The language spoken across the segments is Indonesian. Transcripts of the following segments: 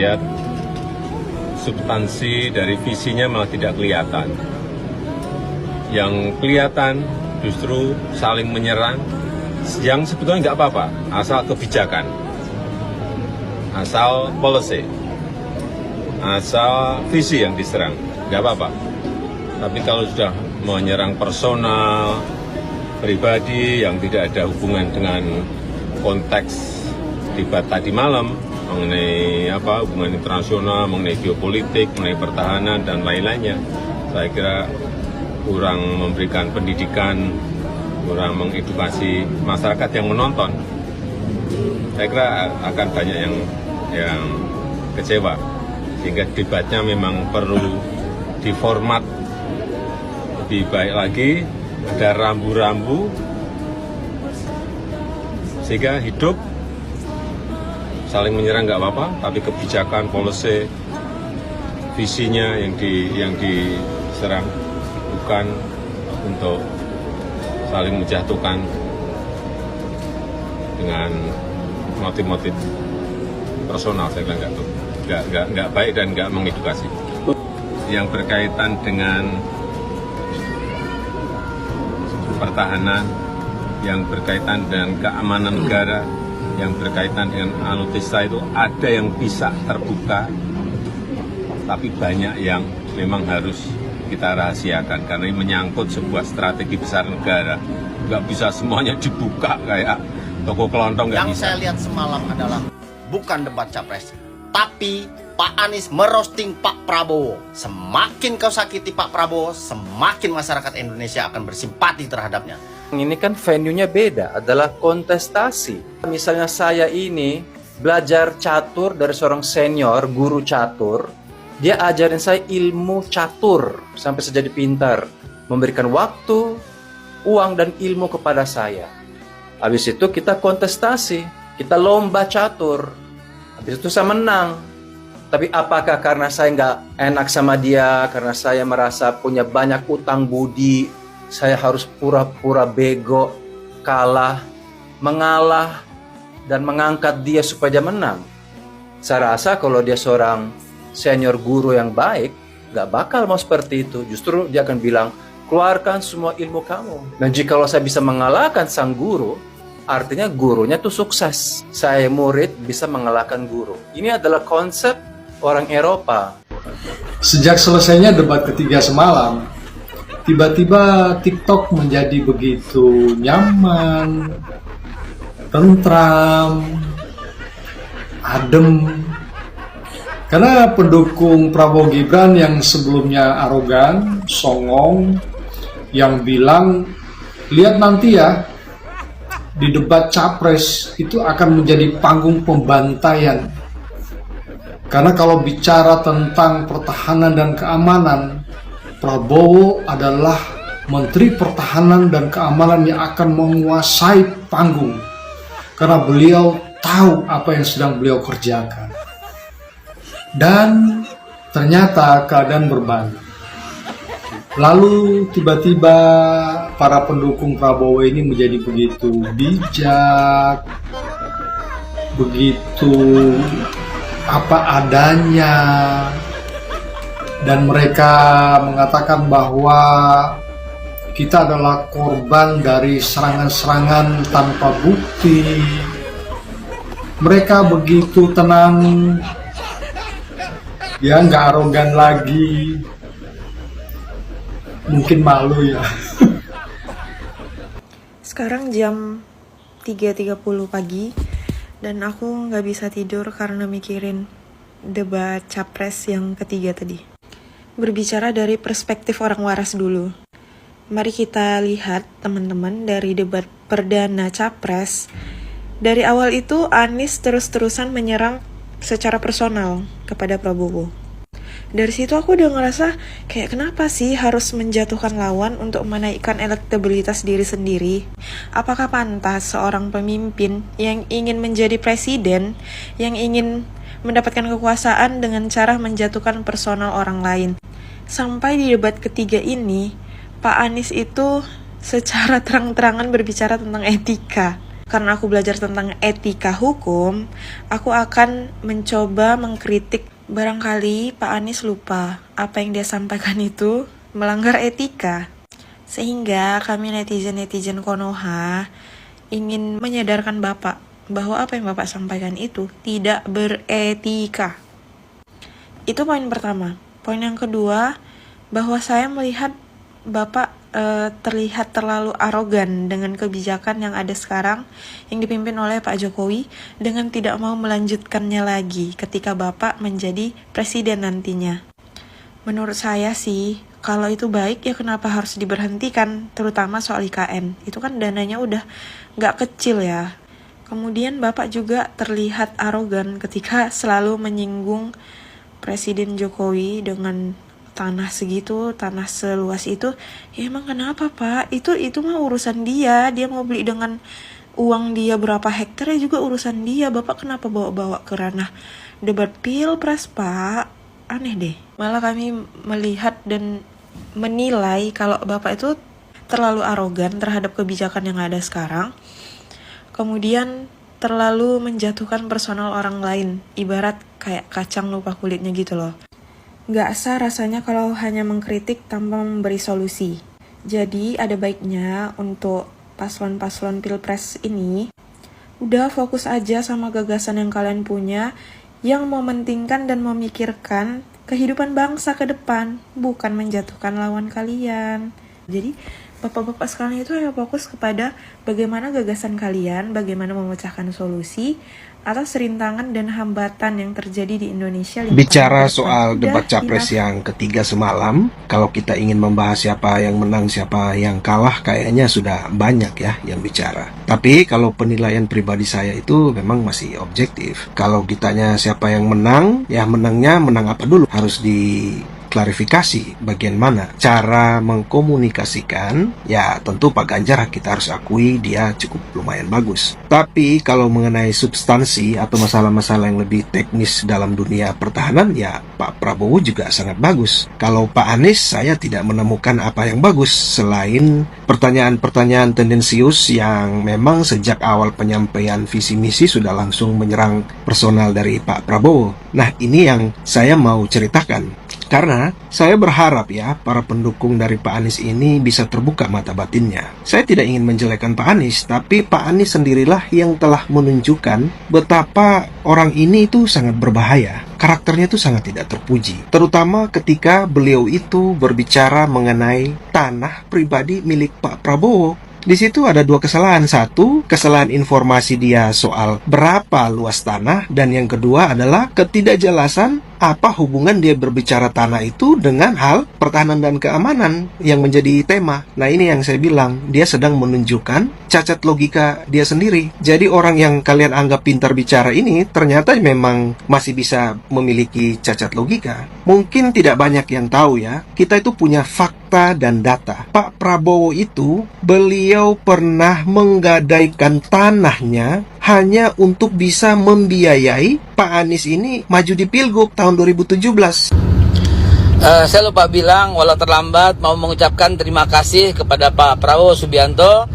lihat substansi dari visinya malah tidak kelihatan. Yang kelihatan justru saling menyerang, yang sebetulnya nggak apa-apa, asal kebijakan, asal policy, asal visi yang diserang, nggak apa-apa. Tapi kalau sudah menyerang personal, pribadi yang tidak ada hubungan dengan konteks debat tadi malam, mengenai hubungan internasional, mengenai geopolitik, mengenai pertahanan, dan lain-lainnya, saya kira kurang memberikan pendidikan, kurang mengedukasi masyarakat yang menonton. Saya kira akan banyak yang kecewa, sehingga debatnya memang perlu diformat lebih baik lagi, ada rambu-rambu, sehingga hidup. Saling menyerang nggak apa-apa, tapi kebijakan, policy, visinya yang diserang, bukan untuk saling menjatuhkan dengan motif-motif personal. Saya bilang nggak baik dan nggak mengedukasi. Yang berkaitan dengan pertahanan, yang berkaitan dengan keamanan negara, yang berkaitan dengan alutsista itu ada yang bisa terbuka, tapi banyak yang memang harus kita rahasiakan karena ini menyangkut sebuah strategi besar negara. Nggak bisa semuanya dibuka kayak toko kelontong, nggak bisa. Yang saya lihat semalam adalah bukan debat capres, tapi Pak Anies merosting Pak Prabowo. Semakin kau sakiti Pak Prabowo, semakin masyarakat Indonesia akan bersimpati terhadapnya. Ini kan venue-nya beda, adalah kontestasi. Misalnya saya ini belajar catur dari seorang senior, guru catur. Dia ajarin saya ilmu catur sampai saya jadi pintar. Memberikan waktu, uang, dan ilmu kepada saya. Habis itu kita kontestasi, kita lomba catur. Habis itu saya menang. Tapi apakah karena saya nggak enak sama dia, karena saya merasa punya banyak utang budi, saya harus pura-pura bego, kalah, mengalah, dan mengangkat dia supaya dia menang? Saya rasa kalau dia seorang senior guru yang baik, nggak bakal mau seperti itu. Justru dia akan bilang, keluarkan semua ilmu kamu. Dan jika saya bisa mengalahkan sang guru, artinya gurunya tuh sukses. Saya murid bisa mengalahkan guru. Ini adalah konsep orang Eropa. Sejak selesainya debat ketiga semalam, tiba-tiba TikTok menjadi begitu nyaman, tentram, adem. Karena pendukung Prabowo Gibran yang sebelumnya arogan, songong, yang bilang, lihat nanti ya, di debat capres itu akan menjadi panggung pembantaian. Karena kalau bicara tentang pertahanan dan keamanan, Prabowo adalah Menteri Pertahanan dan Keamanan yang akan menguasai panggung. Karena beliau tahu apa yang sedang beliau kerjakan. Dan ternyata keadaan berbalik. Lalu tiba-tiba para pendukung Prabowo ini menjadi begitu bijak, begitu apa adanya, dan mereka mengatakan bahwa kita adalah korban dari serangan-serangan tanpa bukti. Mereka begitu tenang, ya nggak arogan lagi, mungkin malu ya. Sekarang jam 3.30 pagi dan aku nggak bisa tidur karena mikirin debat capres yang ketiga tadi. Berbicara dari perspektif orang waras dulu. Mari kita lihat teman-teman dari debat perdana capres. Dari awal itu Anies terus-terusan menyerang secara personal kepada Prabowo. Dari situ aku udah ngerasa kayak kenapa sih harus menjatuhkan lawan untuk menaikkan elektabilitas diri sendiri? Apakah pantas seorang pemimpin yang ingin menjadi presiden, yang ingin mendapatkan kekuasaan dengan cara menjatuhkan personal orang lain? Sampai di debat ketiga ini, Pak Anies itu secara terang-terangan berbicara tentang etika. karena aku belajar tentang etika hukum, aku akan mencoba mengkritik. Barangkali Pak Anies lupa apa yang dia sampaikan itu melanggar etika. Sehingga kami netizen-netizen Konoha ingin menyadarkan Bapak bahwa apa yang Bapak sampaikan itu tidak beretika. Itu poin pertama. Poin yang kedua, bahwa saya melihat Bapak terlihat terlalu arogan dengan kebijakan yang ada sekarang yang dipimpin oleh Pak Jokowi dengan tidak mau melanjutkannya lagi ketika Bapak menjadi presiden nantinya. Menurut saya sih, kalau itu baik ya kenapa harus diberhentikan, terutama soal IKN. Itu kan dananya udah gak kecil ya. Kemudian Bapak juga terlihat arogan ketika selalu menyinggung Presiden Jokowi dengan tanah segitu, tanah seluas itu. Ya emang kenapa Pak? Itu mah urusan dia. Dia mau beli dengan uang dia berapa hektar ya juga urusan dia. Bapak kenapa bawa-bawa ke ranah debat pilpres Pak? Aneh deh. Malah kami melihat dan menilai kalau Bapak itu terlalu arogan terhadap kebijakan yang ada sekarang. Kemudian terlalu menjatuhkan personal orang lain. Ibarat kayak kacang lupa kulitnya gitu loh. Gak sah rasanya kalau hanya mengkritik tanpa memberi solusi. Jadi ada baiknya untuk paslon-paslon pilpres ini udah fokus aja sama gagasan yang kalian punya yang mementingkan dan memikirkan kehidupan bangsa ke depan, bukan menjatuhkan lawan kalian. Jadi bapak-bapak sekalian itu hanya fokus kepada bagaimana gagasan kalian, bagaimana memecahkan solusi atas rintangan dan hambatan yang terjadi di Indonesia. Bicara soal debat capres yang ketiga semalam, kalau kita ingin membahas siapa yang menang, siapa yang kalah, kayaknya sudah banyak ya yang bicara. Tapi kalau penilaian pribadi saya itu memang masih objektif. Kalau ditanya siapa yang menang, ya menangnya menang apa dulu? Harus diklarifikasi bagian mana cara mengkomunikasikan. Ya tentu Pak Ganjar kita harus akui dia cukup lumayan bagus. Tapi kalau mengenai substansi atau masalah-masalah yang lebih teknis dalam dunia pertahanan, ya Pak Prabowo juga sangat bagus. Kalau Pak Anies saya tidak menemukan apa yang bagus selain pertanyaan-pertanyaan tendensius yang memang sejak awal penyampaian visi misi sudah langsung menyerang personal dari Pak Prabowo. Nah ini yang saya mau ceritakan. Karena saya berharap ya para pendukung dari Pak Anies ini bisa terbuka mata batinnya. Saya tidak ingin menjelekkan Pak Anies, tapi Pak Anies sendirilah yang telah menunjukkan betapa orang ini itu sangat berbahaya. Karakternya itu sangat tidak terpuji. Terutama ketika beliau itu berbicara mengenai tanah pribadi milik Pak Prabowo. Di situ ada dua kesalahan. Satu, kesalahan informasi dia soal berapa luas tanah. Dan yang kedua adalah ketidakjelasan apa hubungan dia berbicara tanah itu dengan hal pertahanan dan keamanan yang menjadi tema. Nah ini yang saya bilang, dia sedang menunjukkan cacat logika dia sendiri. Jadi orang yang kalian anggap pintar bicara ini ternyata memang masih bisa memiliki cacat logika. Mungkin tidak banyak yang tahu ya, kita itu punya fakta dan data. Pak Prabowo itu, beliau pernah menggadaikan tanahnya hanya untuk bisa membiayai Pak Anies ini maju di Pilgub tahun 2017. Saya lupa bilang, walau terlambat, mau mengucapkan terima kasih kepada Pak Prabowo Subianto,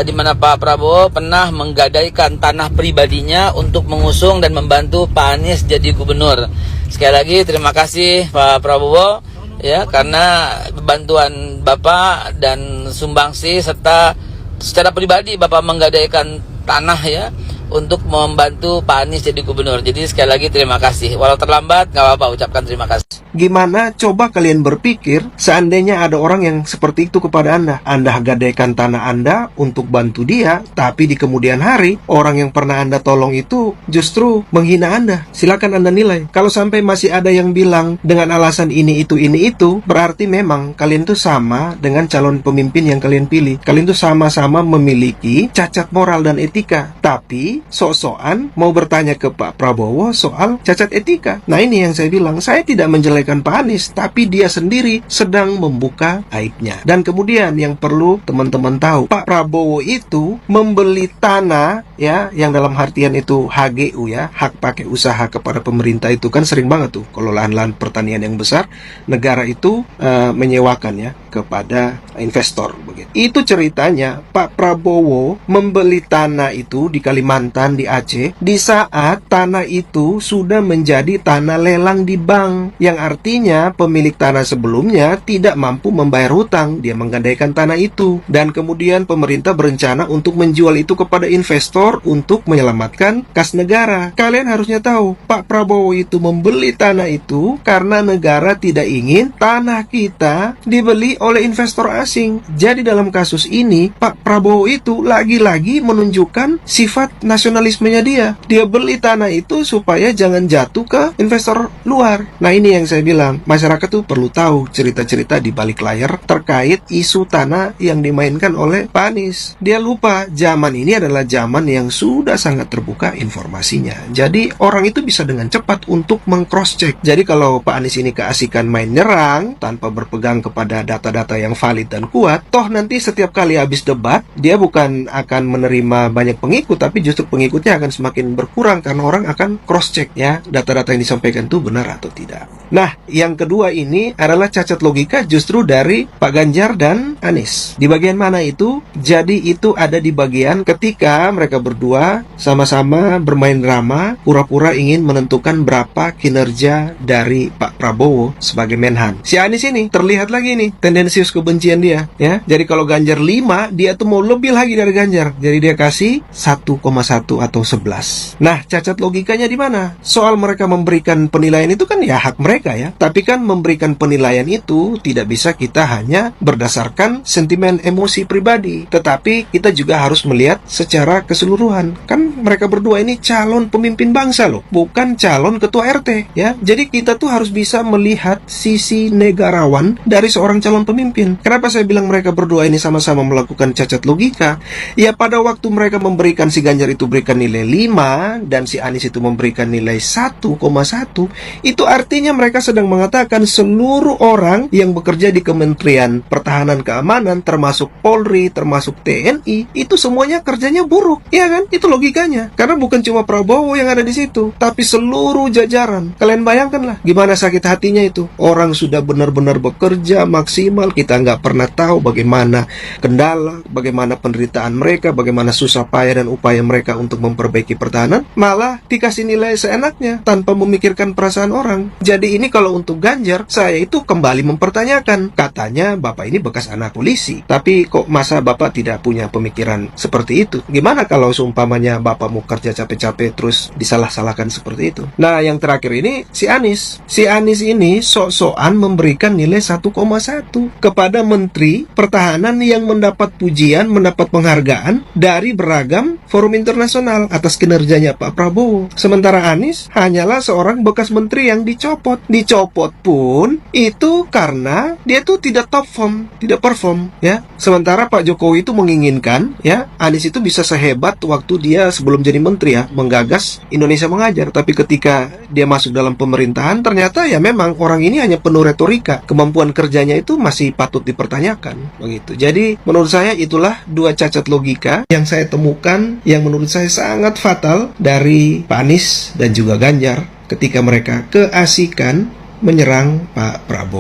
di mana Pak Prabowo pernah menggadaikan tanah pribadinya untuk mengusung dan membantu Pak Anies jadi gubernur. Sekali lagi terima kasih Pak Prabowo ya, karena bantuan Bapak dan sumbangsi serta secara pribadi Bapak menggadaikan tanah ya untuk membantu Pak Anies jadi gubernur. Jadi sekali lagi terima kasih. Walau terlambat, nggak apa-apa, ucapkan terima kasih. Gimana coba kalian berpikir seandainya ada orang yang seperti itu kepada Anda? Anda gadaikan tanah Anda untuk bantu dia, tapi di kemudian hari orang yang pernah Anda tolong itu justru menghina Anda. Silakan Anda nilai. Kalau sampai masih ada yang bilang dengan alasan ini itu, berarti memang kalian tuh sama dengan calon pemimpin yang kalian pilih. Kalian tuh sama-sama memiliki cacat moral dan etika. Tapi sok-sokan mau bertanya ke Pak Prabowo soal cacat etika. Nah ini yang saya bilang, saya tidak menjelekkan Pak Anies, tapi dia sendiri sedang membuka aibnya. Dan kemudian yang perlu teman-teman tahu, Pak Prabowo itu membeli tanah ya, yang dalam artian itu HGU ya, hak pakai usaha kepada pemerintah itu kan sering banget tuh kalau lahan-lahan pertanian yang besar negara itu menyewakan ya kepada investor begitu. Itu ceritanya Pak Prabowo membeli tanah itu di Kalimantan, di Aceh, di saat tanah itu sudah menjadi tanah lelang di bank, yang artinya pemilik tanah sebelumnya tidak mampu membayar hutang, dia menggadaikan tanah itu, dan kemudian pemerintah berencana untuk menjual itu kepada investor untuk menyelamatkan kas negara. Kalian harusnya tahu, Pak Prabowo itu membeli tanah itu karena negara tidak ingin tanah kita dibeli oleh investor asing. Jadi dalam kasus ini, Pak Prabowo itu lagi-lagi menunjukkan sifat nasionalismenya dia. Dia beli tanah itu supaya jangan jatuh ke investor luar. Nah, ini yang saya bilang, masyarakat tuh perlu tahu cerita-cerita di balik layar terkait isu tanah yang dimainkan oleh Pak Anies. Dia lupa, zaman ini adalah zaman yang sudah sangat terbuka informasinya. Jadi orang itu bisa dengan cepat untuk meng-cross check. Jadi kalau Pak Anies ini keasikan main nyerang tanpa berpegang kepada data-data yang valid dan kuat, toh nanti setiap kali habis debat, dia bukan akan menerima banyak pengikut, tapi justru pengikutnya akan semakin berkurang karena orang akan cross check ya, data-data yang disampaikan itu benar atau tidak. Nah, yang kedua ini adalah cacat logika justru dari Pak Ganjar dan Anies. Di bagian mana itu? Jadi itu ada di bagian ketika mereka berdua sama-sama bermain drama, pura-pura ingin menentukan berapa kinerja dari Pak Prabowo sebagai Menhan. Si Anies ini terlihat lagi nih tendensius kebencian dia, ya. Jadi kalau Ganjar 5, dia tuh mau lebih lagi dari Ganjar. Jadi dia kasih 1,1 atau 11. Nah, cacat logikanya di mana? Soal mereka memberikan penilaian itu kan ya hak mereka ya. Tapi kan memberikan penilaian itu tidak bisa kita hanya berdasarkan sentimen emosi pribadi, tetapi kita juga harus melihat secara keseluruhan. Kan mereka berdua ini calon pemimpin bangsa loh, bukan calon ketua RT ya. Jadi kita tuh harus bisa melihat sisi negarawan dari seorang calon pemimpin. Kenapa saya bilang mereka berdua ini sama-sama melakukan cacat logika? Ya pada waktu mereka memberikan, si Ganjar itu berikan nilai 5 dan si Anies itu memberikan nilai 1,1, itu artinya mereka sedang mengatakan seluruh orang yang bekerja di Kementerian Pertahanan Keamanan, termasuk Polri, termasuk TNI, itu semuanya kerjanya buruk, ya kan? Itu logikanya. Karena bukan cuma Prabowo yang ada di situ, tapi seluruh jajaran. Kalian bayangkanlah gimana sakit hatinya itu. Orang sudah benar-benar bekerja maksimal, kita nggak pernah tahu bagaimana kendala, bagaimana penderitaan mereka, bagaimana susah payah dan upaya mereka untuk memperbaiki pertahanan, malah dikasih nilai seenaknya tanpa memikirkan perasaan orang. Jadi ini kalau untuk Ganjar, saya itu kembali mempertanyakan, katanya Bapak ini bekas anak polisi, tapi kok masa Bapak tidak punya pemikiran seperti itu? Gimana kalau seumpamanya Bapak mau kerja capek-capek terus disalah-salahkan seperti itu? Nah, yang terakhir ini si Anies. Si Anies ini sok-sokan memberikan nilai 1,1 kepada Menteri Pertahanan yang mendapat pujian, mendapat penghargaan dari beragam forum internasional atas kinerjanya Pak Prabowo. Sementara Anies hanyalah seorang bekas menteri yang dicopot. Dicopot pun itu karena dia tuh tidak top form, tidak perform ya. Sementara Pak Jokowi itu menginginkan ya Anies itu bisa sehebat waktu dia sebelum jadi menteri ya, menggagas Indonesia Mengajar. Tapi ketika dia masuk dalam pemerintahan, ternyata ya memang orang ini hanya penuh retorika. Kemampuan kerjanya itu masih patut dipertanyakan begitu. Jadi menurut saya itulah dua cacat logika yang saya temukan yang menurut saya sangat fatal dari Pak Anies dan juga Ganjar ketika mereka keasikan menyerang Pak Prabowo.